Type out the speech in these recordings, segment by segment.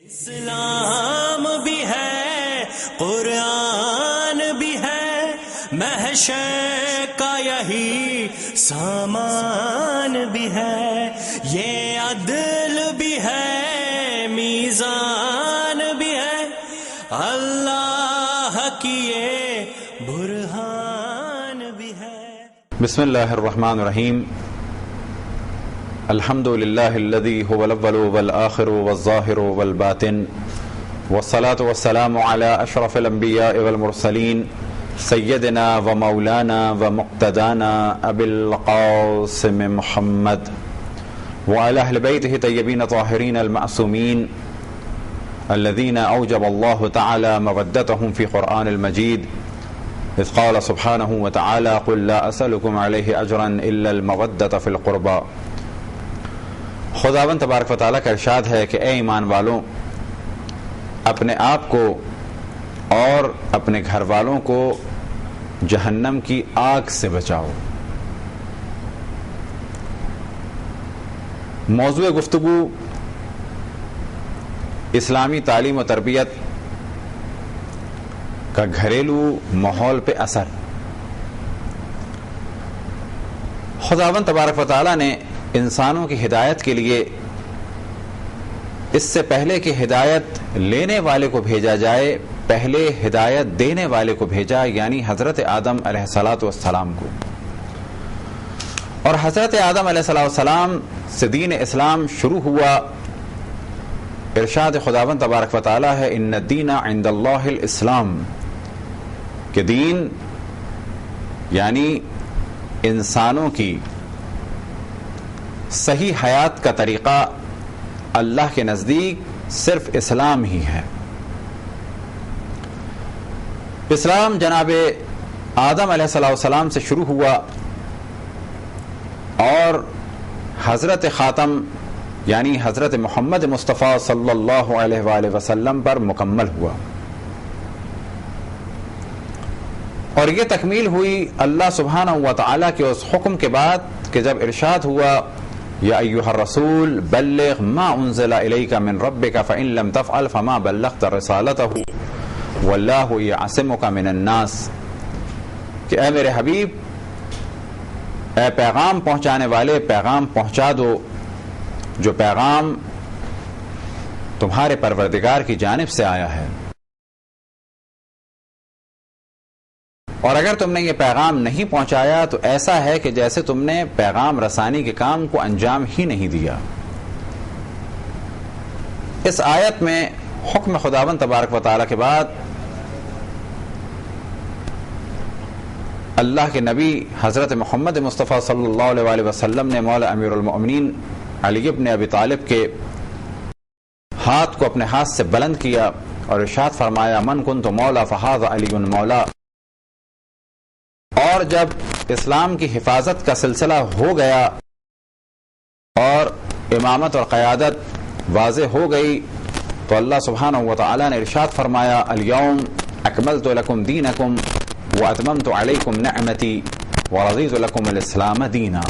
اسلام بھی ہے، قرآن بھی ہے، محشر کا یہی سامان بھی ہے، یہ عدل بھی ہے، میزان بھی ہے، اللہ کی یہ برہان بھی ہے۔ بسم اللہ الرحمن الرحیم۔ الحمد للہ الذی هو الاول والآخر والظاہر والباطن، والصلاة والسلام علی اشرف الانبیاء والمرسلین، سیدنا و مولانا و مقتدانا ابی القاسم محمد وعلی اہل بیتہ طیبین طاہرین المعصومین الذین اوجب اللہ تعالی مودتهم فی قرآن المجید، اذ قال سبحانہ وتعالی قل لا اسألکم علیہ اجرا الا المودۃ فی القربى۔ خداوند تبارک و تعالیٰ کا ارشاد ہے کہ اے ایمان والوں، اپنے آپ کو اور اپنے گھر والوں کو جہنم کی آگ سے بچاؤ۔ موضوع گفتگو اسلامی تعلیم و تربیت کا گھریلو ماحول پہ اثر۔ خداوند تبارک و تعالیٰ نے انسانوں کی ہدایت کے لیے اس سے پہلے کہ ہدایت لینے والے کو بھیجا جائے، پہلے ہدایت دینے والے کو بھیجا، یعنی حضرت آدم علیہ السلام کو۔ اور حضرت آدم علیہ السلام سے دین اسلام شروع ہوا۔ ارشاد خداوند تبارک و تعالی ہے ان الدین عند اللہ الاسلام، کہ دین یعنی انسانوں کی صحیح حیات کا طریقہ اللہ کے نزدیک صرف اسلام ہی ہے۔ اسلام جناب آدم علیہ السلام سے شروع ہوا اور حضرت خاتم یعنی حضرت محمد مصطفیٰ صلی اللہ علیہ وآلہ وسلم پر مکمل ہوا، اور یہ تکمیل ہوئی اللہ سبحانہ و تعالیٰ کے اس حکم کے بعد کہ جب ارشاد ہوا یا ایھا الرسول بلغ ما انزل الیک من ربک فان لم تفعل فما بلغت رسالته واللہ یعصمک من الناس، کہ اے میرے حبیب، اے پیغام پہنچانے والے، پیغام پہنچا دو جو پیغام تمہارے پروردگار کی جانب سے آیا ہے، اور اگر تم نے یہ پیغام نہیں پہنچایا تو ایسا ہے کہ جیسے تم نے پیغام رسانی کے کام کو انجام ہی نہیں دیا۔ اس آیت میں حکم خداوند تبارک و تعالیٰ کے بعد اللہ کے نبی حضرت محمد مصطفیٰ صلی اللہ علیہ وآلہ وسلم نے مولا امیر المؤمنین علی ابن ابی طالب کے ہاتھ کو اپنے ہاتھ سے بلند کیا اور ارشاد فرمایا من کنت مولا فہذا علی مولا۔ اور جب اسلام کی حفاظت کا سلسلہ ہو گیا اور امامت اور قیادت واضح ہو گئی تو اللہ سبحانہ و تعالیٰ نے ارشاد فرمایا الیوم اکملت لکم دینکم واتممت علیکم نعمتی ورضیت لکم الاسلام دینا۔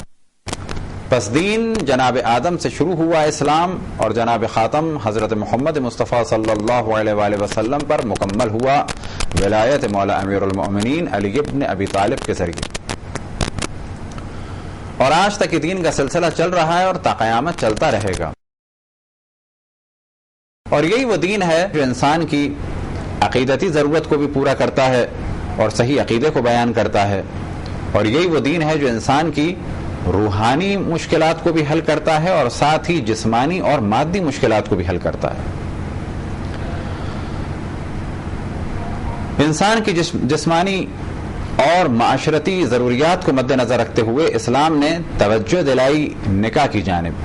پس دین جناب آدم سے شروع ہوا اسلام، اور جناب خاتم حضرت محمد مصطفیٰ صلی اللہ علیہ وآلہ وسلم پر مکمل ہوا ولایت مولا امیر المؤمنین علی ابن ابی طالب کے ذریعے، اور آج تک یہ دین کا سلسلہ چل رہا ہے اور تا قیامت چلتا رہے گا۔ اور یہی وہ دین ہے جو انسان کی عقیدتی ضرورت کو بھی پورا کرتا ہے اور صحیح عقیدے کو بیان کرتا ہے، اور یہی وہ دین ہے جو انسان کی روحانی مشکلات کو بھی حل کرتا ہے اور ساتھ ہی جسمانی اور مادی مشکلات کو بھی حل کرتا ہے۔ انسان کی جسمانی اور معاشرتی ضروریات کو مد نظر رکھتے ہوئے اسلام نے توجہ دلائی نکاح کی جانب،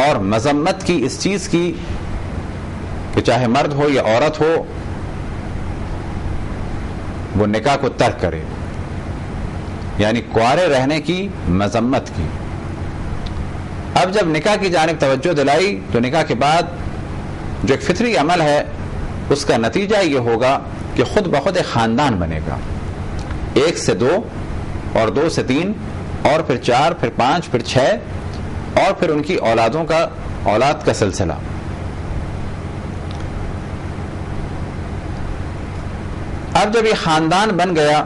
اور مذمت کی اس چیز کی کہ چاہے مرد ہو یا عورت ہو وہ نکاح کو ترک کرے، یعنی کنوارے رہنے کی مذمت کی۔ اب جب نکاح کی جانب توجہ دلائی تو نکاح کے بعد جو ایک فطری عمل ہے اس کا نتیجہ یہ ہوگا کہ خود بخود ایک خاندان بنے گا، 1 سے 2 اور 2 سے 3 اور پھر 4 پھر 5 پھر 6 اور پھر ان کی اولاد کا سلسلہ۔ اب جب یہ خاندان بن گیا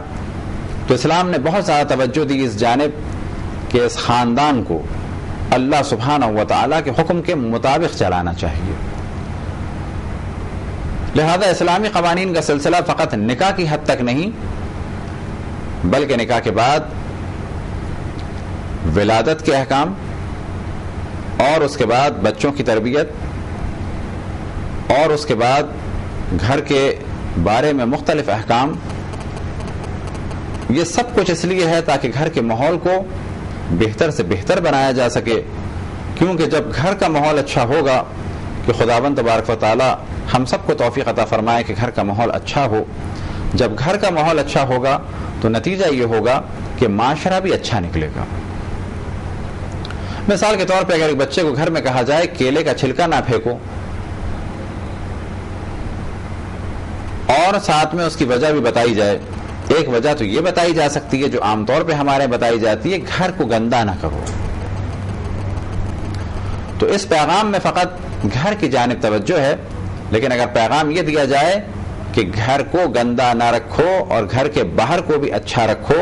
تو اسلام نے بہت زیادہ توجہ دی اس جانب کہ اس خاندان کو اللہ سبحانہ و تعالیٰ کے حکم کے مطابق چلانا چاہیے. لہذا اسلامی قوانین کا سلسلہ فقط نکاح کی حد تک نہیں بلکہ نکاح کے بعد ولادت کے احکام اور اس کے بعد بچوں کی تربیت اور اس کے بعد گھر کے بارے میں مختلف احکام، یہ سب کچھ اس لیے ہے تاکہ گھر کے ماحول کو بہتر سے بہتر بنایا جا سکے. کیونکہ جب گھر کا ماحول اچھا ہوگا کہ خداوند تبارک و تعالی ہم سب کو توفیق عطا فرمائے کہ گھر کا ماحول اچھا ہو. جب گھر کا ماحول اچھا ہوگا تو نتیجہ یہ ہوگا کہ معاشرہ بھی اچھا نکلے گا. مثال کے طور پہ اگر ایک بچے کو گھر میں کہا جائے کیلے کا چھلکا نہ پھینکو اور ساتھ میں اس کی وجہ بھی بتائی جائے. ایک وجہ تو یہ بتائی جا سکتی ہے جو عام طور پہ ہمارے بتائی جاتی ہے، گھر کو گندا نہ کرو. تو اس پیغام میں فقط گھر کی جانب توجہ ہے، لیکن اگر پیغام یہ دیا جائے کہ گھر کو گندا نہ رکھو اور گھر کے باہر کو بھی اچھا رکھو،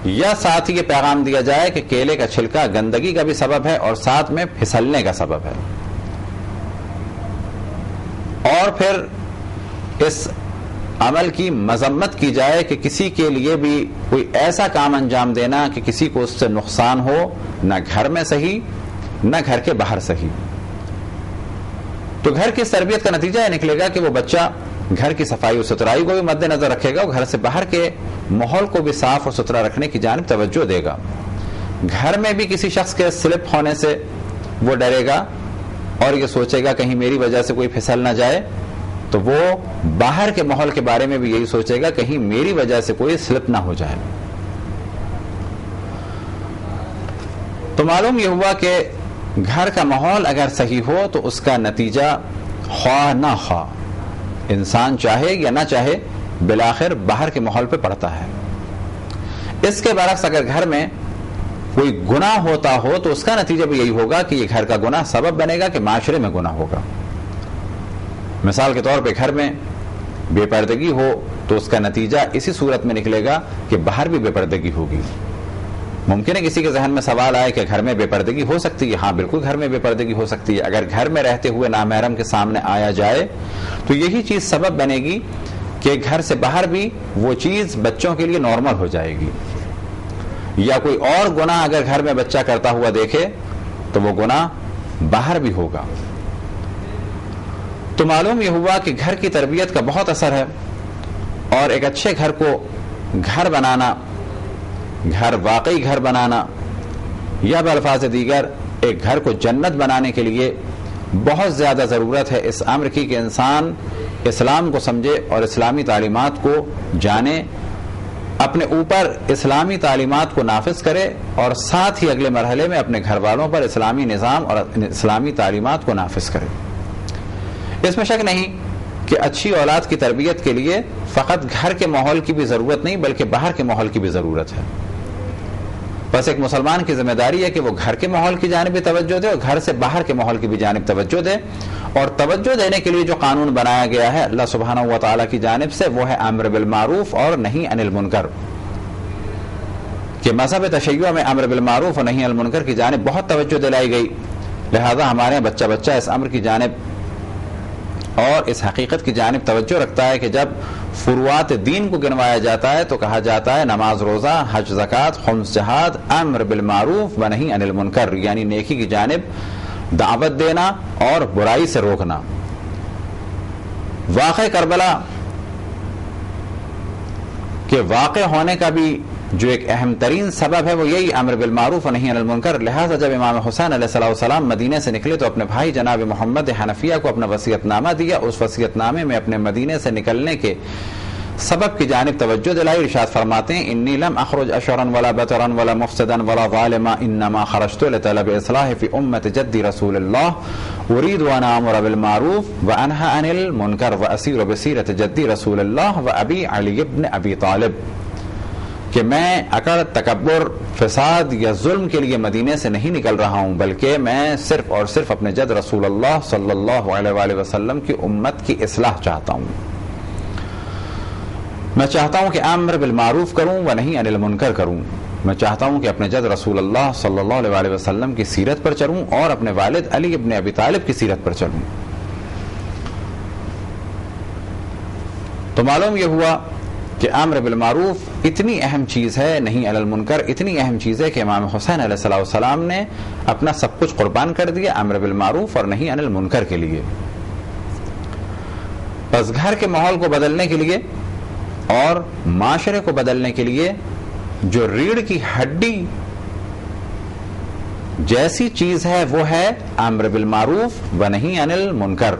یا ساتھ ہی یہ پیغام دیا جائے کہ کیلے کا چھلکا گندگی کا بھی سبب ہے اور ساتھ میں پھسلنے کا سبب ہے، اور پھر اس عمل کی مذمت کی جائے کہ کسی کے لیے بھی کوئی ایسا کام انجام دینا کہ کسی کو اس سے نقصان ہو، نہ گھر میں صحیح نہ گھر کے باہر صحیح، تو گھر کی تربیت کا نتیجہ یہ نکلے گا کہ وہ بچہ گھر کی صفائی و ستھرائی کو بھی مد نظر رکھے گا اور گھر سے باہر کے ماحول کو بھی صاف اور ستھرا رکھنے کی جانب توجہ دے گا. گھر میں بھی کسی شخص کے سلپ ہونے سے وہ ڈرے گا اور یہ سوچے گا کہیں میری وجہ سے کوئی پھسل نہ جائے، تو وہ باہر کے ماحول کے بارے میں بھی یہی سوچے گا کہیں میری وجہ سے کوئی سلپ نہ ہو جائے. تو معلوم یہ ہوا کہ گھر کا ماحول اگر صحیح ہو تو اس کا نتیجہ خواہ نہ خواہ انسان چاہے یا نہ چاہے بالآخر باہر کے ماحول پہ پڑتا ہے. اس کے برعکس اگر گھر میں کوئی گناہ ہوتا ہو تو اس کا نتیجہ بھی یہی ہوگا کہ یہ گھر کا گناہ سبب بنے گا کہ معاشرے میں گناہ ہوگا. مثال کے طور پہ گھر میں بے پردگی ہو تو اس کا نتیجہ اسی صورت میں نکلے گا کہ باہر بھی بے پردگی ہوگی. ممکن ہے کسی کے ذہن میں سوال آئے کہ گھر میں بے پردگی ہو سکتی ہے. ہاں بالکل گھر میں بے پردگی ہو سکتی ہے. اگر گھر میں رہتے ہوئے نامحرم کے سامنے آیا جائے تو یہی چیز سبب بنے گی کہ گھر سے باہر بھی وہ چیز بچوں کے لیے نارمل ہو جائے گی. یا کوئی اور گناہ اگر گھر میں بچہ کرتا ہوا دیکھے تو وہ گناہ باہر بھی ہوگا. تو معلوم یہ ہوا کہ گھر کی تربیت کا بہت اثر ہے، اور ایک اچھے گھر کو گھر بنانا، گھر واقعی گھر بنانا، یا بالفاظ دیگر ایک گھر کو جنت بنانے کے لیے بہت زیادہ ضرورت ہے اس امر کی کہ انسان اسلام کو سمجھے اور اسلامی تعلیمات کو جانے، اپنے اوپر اسلامی تعلیمات کو نافذ کرے اور ساتھ ہی اگلے مرحلے میں اپنے گھر والوں پر اسلامی نظام اور اسلامی تعلیمات کو نافذ کرے. اس میں شک نہیں کہ اچھی اولاد کی تربیت کے لیے فقط گھر کے ماحول کی بھی ضرورت نہیں بلکہ باہر کے ماحول کی بھی ضرورت ہے. بس ایک مسلمان کی ذمہ داری ہے کہ وہ گھر کے ماحول کی جانب بھی توجہ دے اور گھر سے باہر کے ماحول کی بھی جانب توجہ دے. اور توجہ دینے کے لیے جو قانون بنایا گیا ہے اللہ سبحانہ و تعالیٰ کی جانب سے وہ ہے امر بالمعروف اور نہی عن المنکر. کہ مذہب تشیع میں امر بالمعروف اور نہی عن المنکر کی جانب بہت توجہ دلائی گئی. لہذا ہمارے بچہ بچہ اس امر کی جانب اور اس حقیقت کی جانب توجہ رکھتا ہے کہ جب فروعات دین کو گنوایا جاتا ہے تو کہا جاتا ہے نماز روزہ، حج زکوٰۃ، خمس جہاد، امر بالمعروف و نہی عن المنکر، یعنی نیکی کی جانب دعوت دینا اور برائی سے روکنا. واقع کربلا کے واقع ہونے کا بھی جو ایک اہم ترین سبب ہے وہ یہی امر بالمعروف و نہی عن المنکر. لہٰذا جب امام حسین علیہ السلام مدینے سے نکلے تو اپنے بھائی جناب محمد حنفیہ کو اپنا وصیت نامہ دیا. اس وصیت نامے میں اپنے مدینے سے نکلنے کے سبب کی جانب توجہ دلائی. ارشاد فرماتے ہیں انی لم اخرج اشرا ولا بطرا ولا مفسدا ولا ظالما انما خرجت لطلب اصلاح في امه جد رسول الله اريد ان امر بالمعروف وانهى عن المنکر واسير بسيره جد رسول الله وابي علي بن ابي طالب. کہ میں اکڑ، تکبر، فساد یا ظلم کے لیے مدینے سے نہیں نکل رہا ہوں بلکہ میں صرف اور صرف اپنے جد رسول اللہ صلی اللہ علیہ وآلہ وسلم کی امت کی اصلاح چاہتا ہوں. میں چاہتا ہوں کہ امر بالمعروف کروں و نہیں عن المنکر کروں. میں چاہتا ہوں کہ اپنے جد رسول اللہ صلی اللہ علیہ وسلم کی سیرت پر چلوں اور اپنے والد علی ابن ابی طالب کی سیرت پر چلوں. تو معلوم یہ ہوا کہ امر بالمعروف اتنی اہم چیز ہے، نہیں علی المنکر اتنی اہم چیز ہے کہ امام حسین علیہ السلام نے اپنا سب کچھ قربان کر دیا امر بالمعروف اور نہیں عن المنکر کے لیے. بس گھر کے ماحول کو بدلنے کے لیے اور معاشرے کو بدلنے کے لیے جو ریڑھ کی ہڈی جیسی چیز ہے وہ ہے امر بالمعروف و نہیں عن المنکر.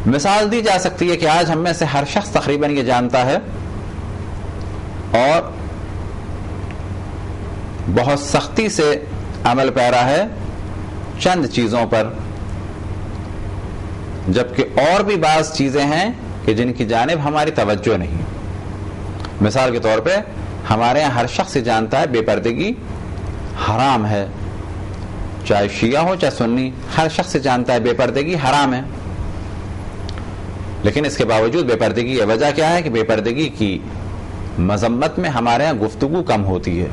مثال دی جا سکتی ہے کہ آج ہم میں سے ہر شخص تقریباً یہ جانتا ہے اور بہت سختی سے عمل پیرا ہے چند چیزوں پر، جبکہ اور بھی بعض چیزیں ہیں کہ جن کی جانب ہماری توجہ نہیں. مثال کے طور پہ ہمارے یہاں ہر شخص جانتا ہے بے پردگی حرام ہے، چاہے شیعہ ہو چاہے سنی، ہر شخص جانتا ہے بے پردگی حرام ہے. لیکن اس کے باوجود بے پردگی کی وجہ کیا ہے کہ بے پردگی کی مذمت میں ہمارے یہاں گفتگو کم ہوتی ہے،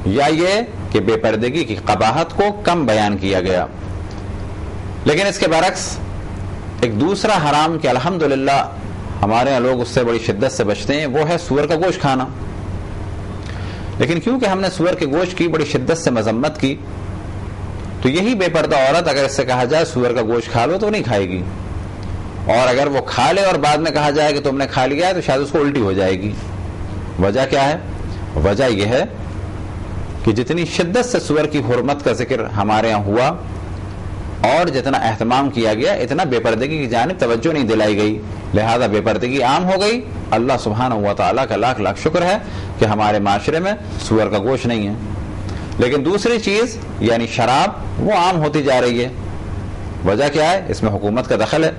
یا یہ کہ بے پردگی کی قباحت کو کم بیان کیا گیا. لیکن اس کے برعکس ایک دوسرا حرام کہ الحمدللہ ہمارے یہاں لوگ اس سے بڑی شدت سے بچتے ہیں، وہ ہے سور کا گوشت کھانا. لیکن کیونکہ ہم نے سور کے گوشت کی بڑی شدت سے مذمت کی، تو یہی بے پردہ عورت اگر اس سے کہا جائے سور کا گوشت کھا لو تو نہیں کھائے گی، اور اگر وہ کھا لے اور بعد میں کہا جائے کہ تم نے کھا لیا ہے تو شاید اس کو الٹی ہو جائے گی. وجہ کیا ہے؟ وجہ یہ ہے کہ جتنی شدت سے سور کی حرمت کا ذکر ہمارے یہاں ہوا اور جتنا اہتمام کیا گیا، اتنا بے پردگی کی جانب توجہ نہیں دلائی گئی، لہذا بے پردگی عام ہو گئی. اللہ سبحانہ و تعالیٰ کا لاکھ لاکھ شکر ہے کہ ہمارے معاشرے میں سور کا گوشت نہیں ہے. لیکن دوسری چیز یعنی شراب وہ عام ہوتی جا رہی ہے. وجہ کیا ہے؟ اس میں حکومت کا دخل ہے.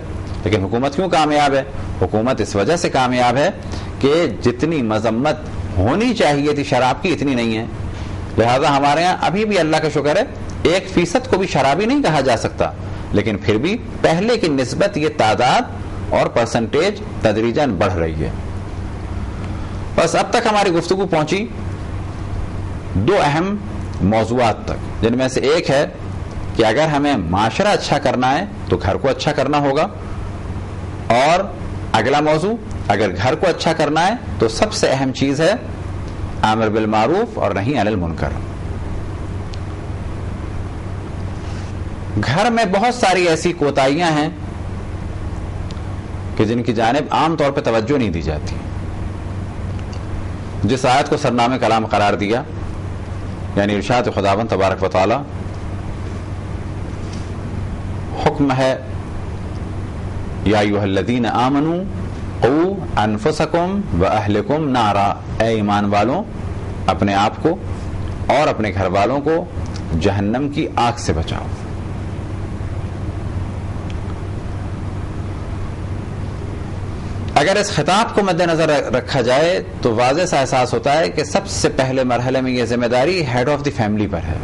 لیکن حکومت کیوں کامیاب ہے؟ حکومت اس وجہ سے کامیاب ہے کہ جتنی مذمت ہونی چاہیے تھی شراب کی اتنی نہیں ہے. لہذا ہمارے ہاں ابھی بھی اللہ کا شکر ہے 1% کو بھی شرابی نہیں کہا جا سکتا، لیکن پھر بھی پہلے کی نسبت یہ تعداد اور پرسنٹیج تدریجاً بڑھ رہی ہے. بس اب تک ہماری گفتگو پہنچی دو اہم موضوعات تک، جن میں سے ایک ہے کہ اگر ہمیں معاشرہ اچھا کرنا ہے تو گھر کو اچھا کرنا ہوگا، اور اگلا موضوع اگر گھر کو اچھا کرنا ہے تو سب سے اہم چیز ہے امر بالمعروف اور نہیں عن المنکر. گھر میں بہت ساری ایسی کوتاہیاں ہیں کہ جن کی جانب عام طور پہ توجہ نہیں دی جاتی. جس آیت کو سرنامہ کلام قرار دیا یعنی ارشاد خداوند تبارک و تعالی، حکم ہے یا ایھا الذین آمنوا قوا انفسکم واہلکم نارا، اے ایمان والوں اپنے آپ کو اور اپنے گھر والوں کو جہنم کی آگ سے بچاؤ. اگر اس خطاب کو مد نظر رکھا جائے تو واضح سا احساس ہوتا ہے کہ سب سے پہلے مرحلے میں یہ ذمہ داری ہیڈ آف دی فیملی پر ہے.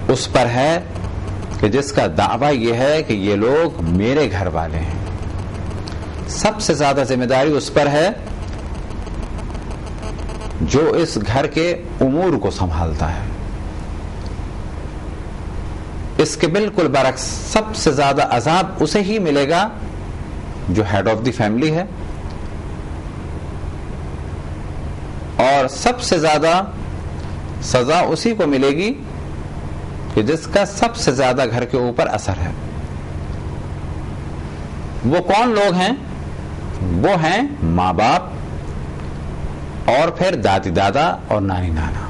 اس پر ہے کہ جس کا دعویٰ یہ ہے کہ یہ لوگ میرے گھر والے ہیں. سب سے زیادہ ذمہ داری اس پر ہے جو اس گھر کے امور کو سنبھالتا ہے. اس کے بالکل برعکس سب سے زیادہ عذاب اسے ہی ملے گا جو ہیڈ آف دی فیملی ہے، اور سب سے زیادہ سزا اسی کو ملے گی کہ جس کا سب سے زیادہ گھر کے اوپر اثر ہے. وہ کون لوگ ہیں؟ وہ ہیں ماں باپ اور پھر دادی دادا اور نانی نانا.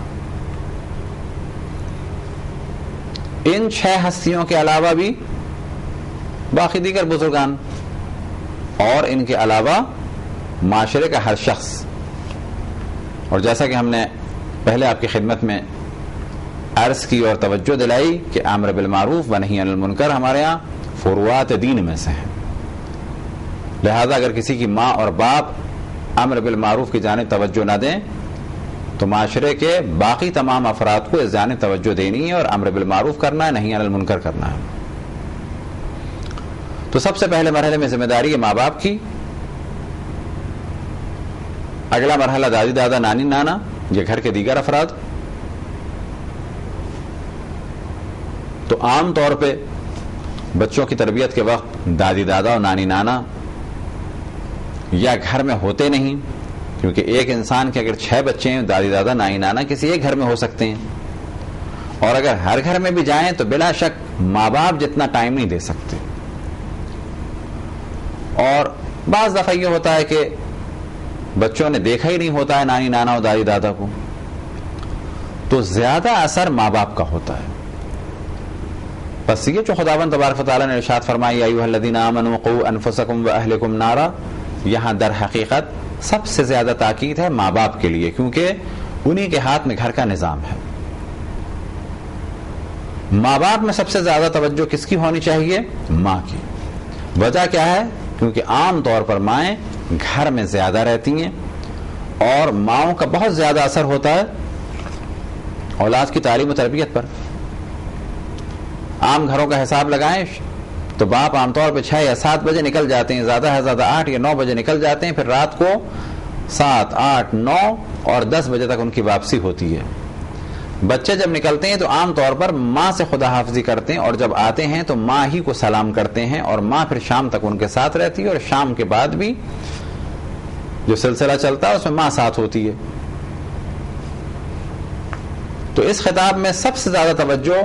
ان 6 ہستیوں کے علاوہ بھی باقی دیگر بزرگان، اور ان کے علاوہ معاشرے کا ہر شخص. اور جیسا کہ ہم نے پہلے آپ کی خدمت میں عرض کی اور توجہ دلائی کہ امر بالمعروف و نہی عن المنکر ہمارے ہاں فروعات دین میں سے ہیں. لہذا اگر کسی کی ماں اور باپ امر بالمعروف کی جانب توجہ نہ دیں تو معاشرے کے باقی تمام افراد کو اس جانب توجہ دینی ہے اور امر بالمعروف کرنا ہے، نہی عن المنکر کرنا ہے. تو سب سے پہلے مرحلے میں ذمہ داری ہے ماں باپ کی اگلا مرحلہ دادی دادا نانی نانا یا گھر کے دیگر افراد. تو عام طور پہ بچوں کی تربیت کے وقت دادی دادا اور نانی نانا یا گھر میں ہوتے نہیں، کیونکہ ایک انسان کے اگر 6 بچے ہیں دادی دادا نانی نانا کسی ایک گھر میں ہو سکتے ہیں، اور اگر ہر گھر میں بھی جائیں تو بلا شک ماں باپ جتنا ٹائم نہیں دے سکتے. اور بعض دفعہ یہ ہوتا ہے کہ بچوں نے دیکھا ہی نہیں ہوتا ہے نانی نانا اور دادی دادا کو، تو زیادہ اثر ماں باپ کا ہوتا ہے. بس یہ جو خداوند تبارک و تعالیٰ نے ارشاد فرمایا یا ایھا الذین آمنوا قوا انفسکم واہلکم نارا، یہاں در حقیقت سب سے زیادہ تاکید ہے ماں باپ کے لیے، کیونکہ انہی کے ہاتھ میں گھر کا نظام ہے. ماں باپ میں سب سے زیادہ توجہ کس کی ہونی چاہیے؟ ماں کی. وجہ کیا ہے؟ کیونکہ عام طور پر مائیں گھر میں زیادہ رہتی ہیں اور ماؤں کا بہت زیادہ اثر ہوتا ہے اولاد کی تعلیم و تربیت پر. عام گھروں کا حساب لگائیں تو باپ عام طور پہ 6 یا 7 بجے نکل جاتے ہیں، زیادہ ہے زیادہ 8 یا 9 بجے نکل جاتے ہیں، پھر رات کو 7 8 9 اور 10 بجے تک ان کی واپسی ہوتی ہے. بچے جب نکلتے ہیں تو عام طور پر ماں سے خدا حافظی کرتے ہیں، اور جب آتے ہیں تو ماں ہی کو سلام کرتے ہیں، اور ماں پھر شام تک ان کے ساتھ رہتی ہے، اور شام کے بعد بھی جو سلسلہ چلتا ہے اس میں ماں ساتھ ہوتی ہے. تو اس خطاب میں سب سے زیادہ توجہ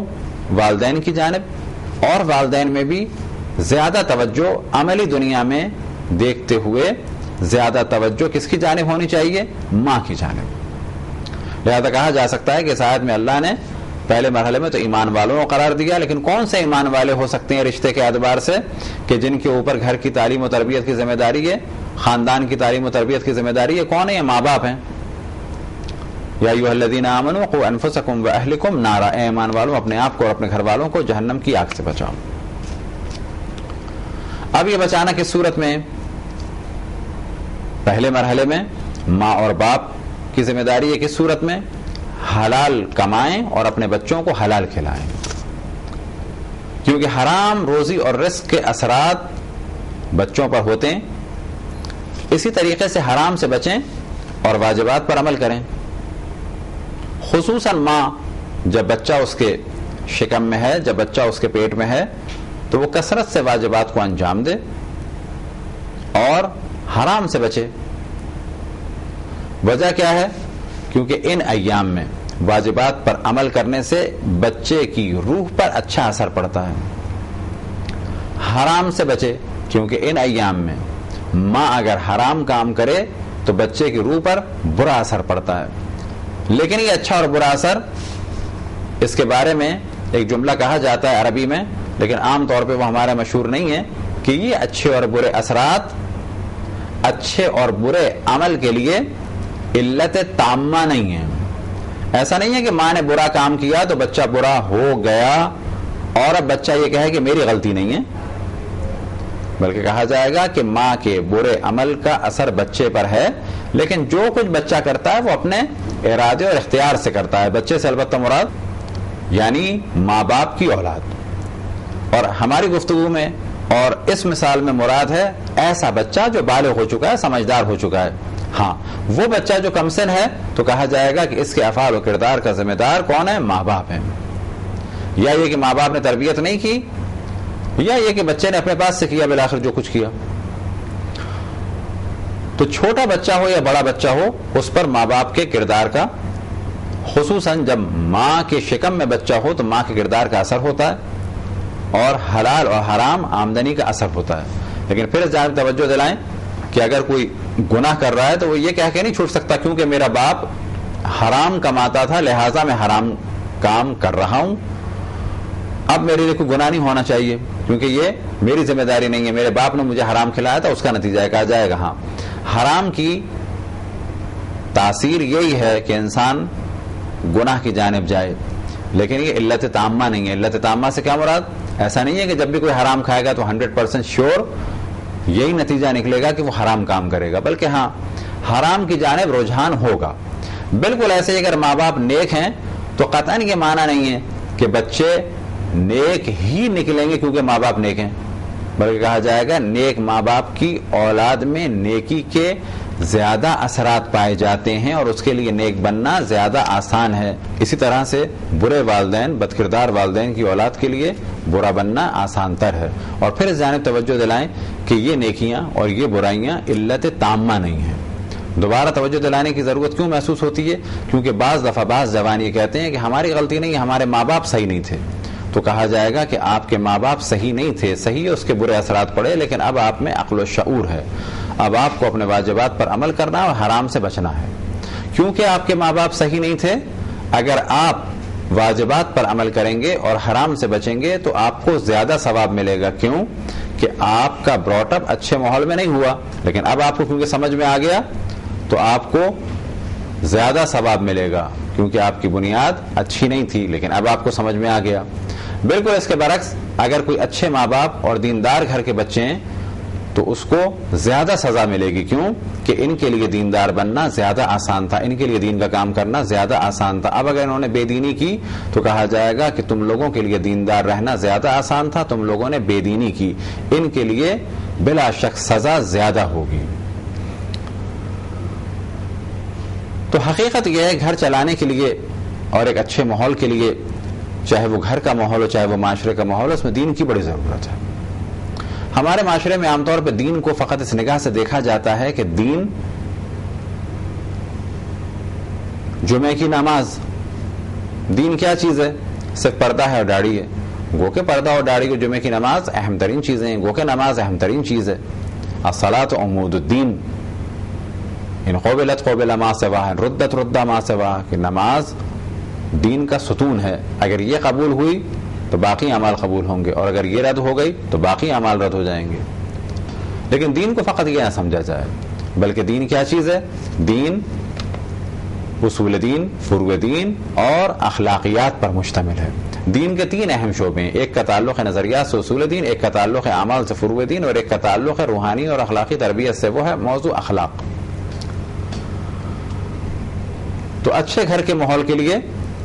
والدین کی جانب، اور والدین میں بھی زیادہ توجہ عملی دنیا میں دیکھتے ہوئے زیادہ توجہ کس کی جانب ہونی چاہیے؟ ماں کی جانب. لہذا کہا جا سکتا ہے کہ اس آیت میں اللہ نے پہلے مرحلے میں تو ایمان والوں کو قرار دیا، لیکن کون سے ایمان والے ہو سکتے ہیں رشتے کے اعتبار سے کہ جن کے اوپر گھر کی تعلیم و تربیت کی ذمہ داری ہے، خاندان کی تعلیم و تربیت کی ذمہ داری ہے؟ کون ہے؟ ماں باپ ہیں. یا ایھا الذین آمنوا قوا انفسکم واہلکم نارا، اے ایمان والوں اپنے آپ کو اور اپنے گھر والوں کو جہنم کی آگ سے بچاؤ. اب یہ بچانا کس صورت میں؟ پہلے مرحلے میں ماں اور باپ کی ذمہ داری ہے. کس صورت میں؟ حلال کمائیں اور اپنے بچوں کو حلال کھلائیں، کیونکہ حرام روزی اور رزق کے اثرات بچوں پر ہوتے ہیں. اسی طریقے سے حرام سے بچیں اور واجبات پر عمل کریں. خصوصاً ماں جب بچہ اس کے شکم میں ہے، جب بچہ اس کے پیٹ میں ہے، تو وہ کثرت سے واجبات کو انجام دے اور حرام سے بچے. وجہ کیا ہے؟ کیونکہ ان ایام میں واجبات پر عمل کرنے سے بچے کی روح پر اچھا اثر پڑتا ہے. حرام سے بچے کیونکہ ان ایام میں ماں اگر حرام کام کرے تو بچے کی روح پر برا اثر پڑتا ہے. لیکن یہ اچھا اور برا اثر، اس کے بارے میں ایک جملہ کہا جاتا ہے عربی میں، لیکن عام طور پہ وہ ہمارا مشہور نہیں ہے، کہ یہ اچھے اور برے اثرات اچھے اور برے عمل کے لیے علت تامہ نہیں ہے. ایسا نہیں ہے کہ ماں نے برا کام کیا تو بچہ برا ہو گیا اور اب بچہ یہ کہے کہ میری غلطی نہیں ہے، بلکہ کہا جائے گا کہ ماں کے برے عمل کا اثر بچے پر ہے، لیکن جو کچھ بچہ کرتا ہے وہ اپنے ارادے اور اختیار سے کرتا ہے. بچے سے البتہ مراد یعنی ماں باپ کی اولاد. اور ہماری گفتگو میں اور اس مثال میں مراد ہے ایسا بچہ جو بالغ ہو چکا ہے، سمجھدار ہو چکا ہے. ہاں وہ بچہ جو کم سن ہے تو کہا جائے گا کہ اس کے افعال و کردار کا ذمہ دار کون ہے؟ ماں باپ ہیں. یا یہ کہ ماں باپ نے تربیت نہیں کی، یا یہ کہ بچے نے اپنے پاس سے کیا بالآخر جو کچھ کیا. تو چھوٹا بچہ ہو یا بڑا بچہ ہو، اس پر ماں باپ کے کردار کا، خصوصاً جب ماں کے شکم میں بچہ ہو تو ماں کے کردار کا اثر ہوتا ہے اور حلال اور حرام آمدنی کا اثر ہوتا ہے. لیکن پھر اس جانب توجہ دلائیں کہ اگر کوئی گناہ کر رہا ہے تو وہ یہ کہہ کے نہیں چھوٹ سکتا کیونکہ میرا باپ حرام کماتا تھا لہٰذا میں حرام کام کر رہا ہوں، اب میرے لیے کوئی گناہ نہیں ہونا چاہیے کیونکہ یہ میری ذمہ داری نہیں ہے، میرے باپ نے مجھے حرام کھلایا تھا، اس کا نتیجہ ہے. کہا جائے گا ہاں حرام کی تاثیر یہی ہے کہ انسان گناہ کی جانب جائے، لیکن یہ علت تامہ نہیں ہے. علت تامہ سے کیا مراد؟ ایسا نہیں ہے کہ جب بھی کوئی حرام کھائے گا تو 100% شیور یہی نتیجہ نکلے گا کہ وہ حرام کام کرے گا، بلکہ ہاں حرام کی جانب رجحان ہوگا. بالکل ایسے ہی اگر ماں باپ نیک ہیں تو قطعاً یہ معنی نہیں ہے کہ بچے نیک ہی نکلیں گے کیونکہ ماں باپ نیک ہیں، بلکہ کہا جائے گا نیک ماں باپ کی اولاد میں نیکی کے زیادہ اثرات پائے جاتے ہیں اور اس کے لیے نیک بننا زیادہ آسان ہے. اسی طرح سے برے والدین، بد کردار والدین کی اولاد کے لیے برا بننا آسان تر ہے. اور پھر اس جانب توجہ دلائیں کہ یہ نیکیاں اور یہ برائیاں علت تامہ نہیں ہیں. دوبارہ توجہ دلانے کی ضرورت کیوں محسوس ہوتی ہے؟ کیونکہ بعض دفعہ بعض جوان یہ کہتے ہیں کہ ہماری غلطی نہیں، ہمارے ماں باپ صحیح نہیں تھے. تو کہا جائے گا کہ آپ کے ماں باپ صحیح نہیں تھے، صحیح اس کے برے اثرات پڑے، لیکن اب آپ میں عقل و شعور ہے. اب آپ کو اپنے واجبات پر عمل کرنا اور حرام سے بچنا ہے. کیونکہ آپ کے ماں باپ صحیح نہیں تھے، اگر آپ واجبات پر عمل کریں گے اور حرام سے بچیں گے تو آپ کو زیادہ ثواب ملے گا. کیوں؟ کہ آپ کا براٹ اپ اچھے ماحول میں نہیں ہوا، لیکن اب آپ کو کیونکہ سمجھ میں آ گیا تو آپ کو زیادہ ثواب ملے گا، کیونکہ آپ کی بنیاد اچھی نہیں تھی لیکن اب آپ کو سمجھ میں آ گیا. بالکل اس کے برعکس اگر کوئی اچھے ماں باپ اور دیندار گھر کے بچے ہیں تو اس کو زیادہ سزا ملے گی. کیوں؟ کہ ان کے لیے دیندار بننا زیادہ آسان تھا، ان کے لیے دین کا کام کرنا زیادہ آسان تھا. اب اگر انہوں نے بے دینی کی تو کہا جائے گا کہ تم لوگوں کے لیے دیندار رہنا زیادہ آسان تھا، تم لوگوں نے بے دینی کی، ان کے لیے بلا شک سزا زیادہ ہوگی. تو حقیقت یہ ہے گھر چلانے کے لیے اور ایک اچھے ماحول کے لیے، چاہے وہ گھر کا ماحول ہو چاہے وہ معاشرے کا ماحول ہو، اس میں دین کی بڑی ضرورت ہے. ہمارے معاشرے میں عام طور پہ دین کو فقط اس نگاہ سے دیکھا جاتا ہے کہ دین جمعے کی نماز. دین کیا چیز ہے؟ صرف پردہ ہے اور داڑھی ہے. گو کہ پردہ اور داڑھی کو جمعے کی نماز اہم ترین چیزیں ہیں، گو کہ نماز اہم ترین چیز ہے. الصلاۃ عمود الدین، ان قبلت قبل ما سواہ ردت رد ما سواہ، کہ نماز دین کا ستون ہے. اگر یہ قبول ہوئی تو باقی اعمال قبول ہوں گے، اور اگر یہ رد ہو گئی تو باقی اعمال رد ہو جائیں گے. لیکن دین کو فقط یہ نہ سمجھا جائے، بلکہ دین کیا چیز ہے؟ دین اصول دین، فروع دین اور اخلاقیات پر مشتمل ہے. دین کے تین اہم شعبے ہیں، ایک کا تعلق ہے نظریات سے اصول دین، ایک کا تعلق ہے اعمال سے فروع دین، اور ایک کا تعلق ہے روحانی اور اخلاقی تربیت سے، وہ ہے موضوع اخلاق. تو اچھے گھر کے ماحول کے لیے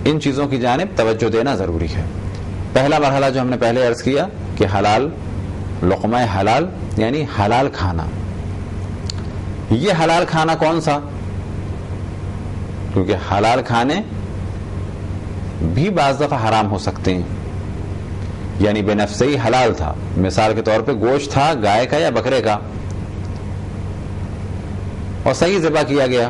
ان چیزوں کی جانب توجہ دینا ضروری ہے. پہلا مرحلہ جو ہم نے پہلے عرض کیا کہ حلال لقمہ حلال، یعنی حلال کھانا. یہ حلال کھانا کون سا؟ کیونکہ حلال کھانے بھی بعض دفعہ حرام ہو سکتے ہیں. یعنی بے نفس ہی حلال تھا، مثال کے طور پہ گوشت تھا گائے کا یا بکرے کا اور صحیح ذبح کیا گیا،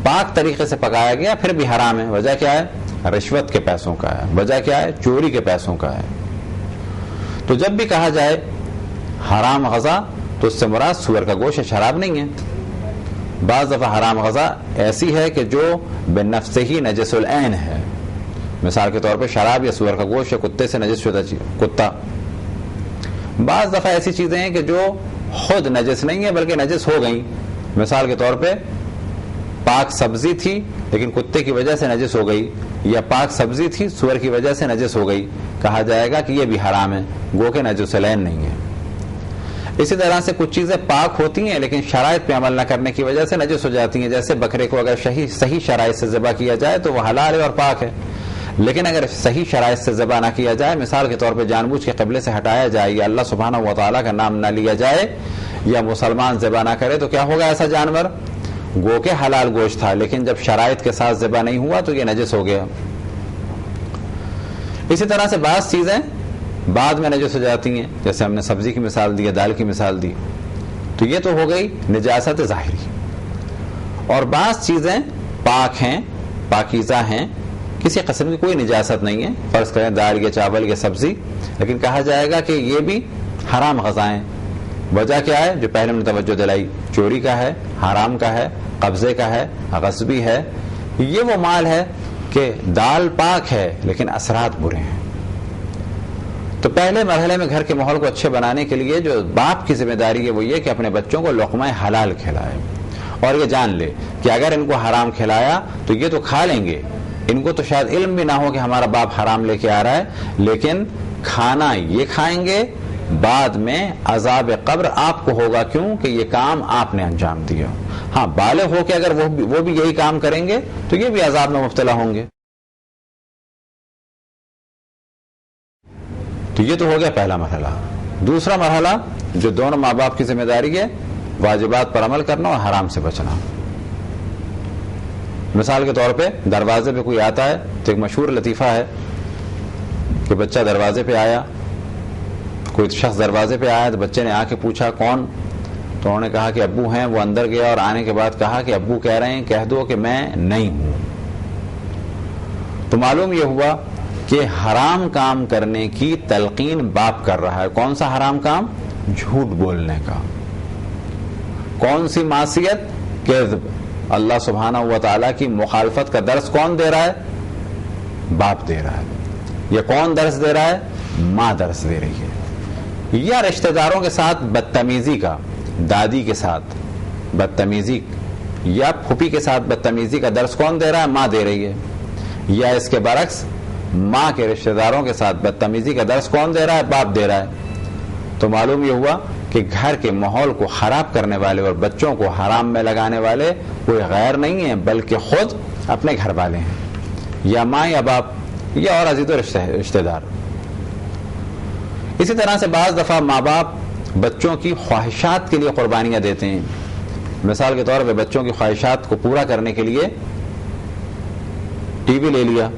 پاک طریقے سے پکایا گیا، پھر بھی حرام ہے. وجہ کیا ہے؟ رشوت کے پیسوں کا ہے. وجہ کیا ہے؟ چوری کے پیسوں کا ہے. تو جب بھی کہا جائے حرام غذا تو اس سے مراد سور کا گوشت، شراب نہیں ہے. بعض دفعہ حرام غذا ایسی ہے کہ جو بالنفس ہی نجس العین ہے، مثال کے طور پہ شراب یا سور کا گوشت یا کتے سے نجس شدہ کتا. بعض دفعہ ایسی چیزیں ہیں کہ جو خود نجس نہیں ہے بلکہ نجس ہو گئیں، مثال کے طور پہ پاک سبزی تھی لیکن کتے کی وجہ سے نجس ہو گئی، یا پاک سبزی تھی سور کی وجہ سے نجس ہو گئی. کہا جائے گا کہ یہ بھی حرام ہے، گو کہ نجس العین نہیں ہے. اسی طرح سے کچھ چیزیں پاک ہوتی ہیں لیکن شرائط پہ عمل نہ کرنے کی وجہ سے نجس ہو جاتی ہیں. جیسے بکرے کو اگر صحیح شرائط سے ذبح کیا جائے تو وہ حلال ہے اور پاک ہے، لیکن اگر صحیح شرائط سے ذبح نہ کیا جائے، مثال کے طور پہ جان بوجھ کے قبلے سے ہٹایا جائے یا اللہ سبحانہ و تعالیٰ کا نام نہ لیا جائے یا مسلمان ذبح نہ کرے، تو کیا ہوگا؟ ایسا جانور گو کہ حلال گوشت تھا لیکن جب شرائط کے ساتھ ذبح نہیں ہوا تو یہ نجس ہو گیا. اسی طرح سے بعض چیزیں بعد میں نجس ہو جاتی ہیں، جیسے ہم نے سبزی کی مثال دی، دال کی مثال دی، تو یہ تو ہو گئی نجاست ظاہری. اور بعض چیزیں پاک ہیں، پاکیزہ ہیں، کسی قسم کی کوئی نجاست نہیں ہے، فرض کریں دال یا چاول یا سبزی، لیکن کہا جائے گا کہ یہ بھی حرام غذائیں. وجہ کیا ہے؟ جو پہلے ہم نے توجہ دلائی، چوری کا ہے، حرام کا ہے، قبضے کا ہے، غصبی ہے. یہ وہ مال ہے کہ دال پاک ہے لیکن اثرات برے ہیں. تو پہلے مرحلے میں گھر کے ماحول کو اچھے بنانے کے لیے جو باپ کی ذمہ داری ہے وہ یہ کہ اپنے بچوں کو لقمہ حلال کھلائے، اور یہ جان لے کہ اگر ان کو حرام کھلایا تو یہ تو کھا لیں گے، ان کو تو شاید علم بھی نہ ہو کہ ہمارا باپ حرام لے کے آ رہا ہے، لیکن کھانا یہ کھائیں گے، بعد میں عذاب قبر آپ کو ہوگا. کیوں؟ کہ یہ کام آپ نے انجام دیا. ہاں بالغ ہو کے اگر وہ بھی یہی کام کریں گے تو یہ بھی عذاب میں مبتلا ہوں گے. تو یہ تو ہو گیا پہلا مرحلہ. دوسرا مرحلہ جو دونوں ماں باپ کی ذمہ داری ہے واجبات پر عمل کرنا اور حرام سے بچنا. مثال کے طور پہ دروازے پہ کوئی آتا ہے تو ایک مشہور لطیفہ ہے کہ بچہ دروازے پہ آیا، کوئی شخص دروازے پہ آیا تو بچے نے آ کے پوچھا کون، تو انہوں نے کہا کہ ابو ہیں. وہ اندر گیا اور آنے کے بعد کہا کہ ابو کہہ رہے ہیں کہہ دو کہ میں نہیں ہوں. تو معلوم یہ ہوا کہ حرام کام کرنے کی تلقین باپ کر رہا ہے. کون سا حرام کام؟ جھوٹ بولنے کا. کون سی معصیت؟ کذب. اللہ سبحانہ و تعالیٰ کی مخالفت کا درس کون دے رہا ہے؟ باپ دے رہا ہے. یہ کون درس دے رہا ہے؟ ماں درس دے رہی ہے. یا رشتہ داروں کے ساتھ بدتمیزی کا، دادی کے ساتھ بدتمیزی یا پھوپھی کے ساتھ بدتمیزی کا درس کون دے رہا ہے؟ ماں دے رہی ہے. یا اس کے برعکس ماں کے رشتہ داروں کے ساتھ بدتمیزی کا درس کون دے رہا ہے؟ باپ دے رہا ہے. تو معلوم یہ ہوا کہ گھر کے ماحول کو خراب کرنے والے اور بچوں کو حرام میں لگانے والے کوئی غیر نہیں ہیں بلکہ خود اپنے گھر والے ہیں، یا ماں یا باپ یا اور عزیز و رشتہ دار. اسی طرح سے بعض دفعہ ماں باپ بچوں کی خواہشات کے لیے قربانیاں دیتے ہیں. مثال کے طور پہ بچوں کی خواہشات کو پورا کرنے کے لیے ٹی وی لے لیا،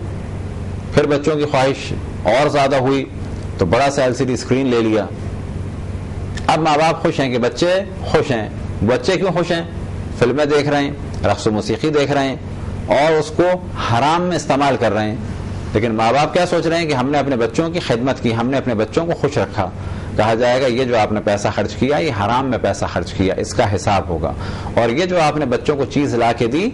پھر بچوں کی خواہش اور زیادہ ہوئی تو بڑا سا LCD اسکرین لے لیا. اب ماں باپ خوش ہیں کہ بچے خوش ہیں. بچے کیوں خوش ہیں؟ فلمیں دیکھ رہے ہیں، رقص و موسیقی دیکھ رہے ہیں اور اس کو حرام میں استعمال کر رہے ہیں. لیکن ماں باپ کیا سوچ رہے ہیں کہ ہم نے اپنے بچوں کی خدمت کی، ہم نے اپنے بچوں کو خوش رکھا. کہا جائے گا یہ جو آپ نے پیسہ خرچ کیا یہ حرام میں پیسہ خرچ کیا، اس کا حساب ہوگا. اور یہ جو آپ نے بچوں کو چیز لا کے دی